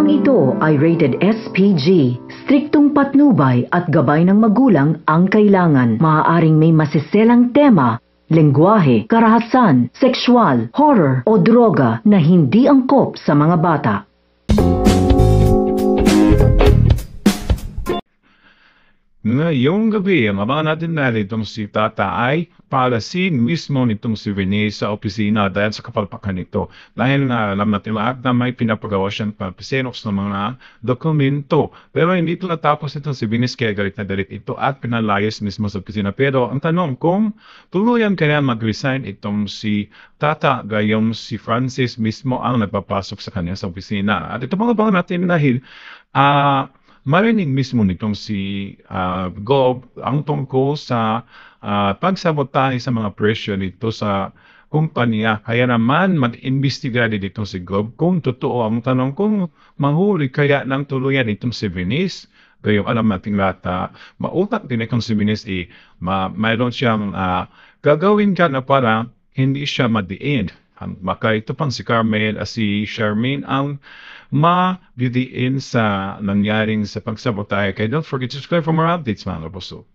Programang ito ay rated SPG. Striktong patnubay at gabay ng magulang ang kailangan. Maaaring may masiselang tema, lengguwahe, karahasan, sexual, horror o droga na hindi angkop sa mga bata. Ngayong gabi, ang abangan natin itong si Tata ay palasin mismo nitong si Venice sa opisina dahil sa kapalpakan nito. Dahil na alam natin lahat na may pinapagawa siyang papisenos ng mga dokumento. Pero hindi ito natapos itong si Venice kaya galit na galit ito at pinalayas mismo sa opisina. Pero ang tanong kung tuluyan kaya mag-resign itong si Tata gayong si Francis mismo ang nagpapasok sa kanya sa opisina. At ito mga abangan natin dahil marinig mismo nitong si Gob ang tungkol sa pagsabotahe sa mga presyo nito sa kumpanya. Kaya naman mag-imbestiga dito si Gob kung totoo ang tanong kung mahuli kaya ng tuluyan itong si Venice. Kaya alam natin lahat mautak din itong si Venice mayroon siyang gagawin ka na para hindi siya madiin. Maka ito pang si Carmel si Charmaine ang mabidiin sa nangyaring sa pagsabotahe. Kaya don't forget to subscribe for more updates mga kapuso.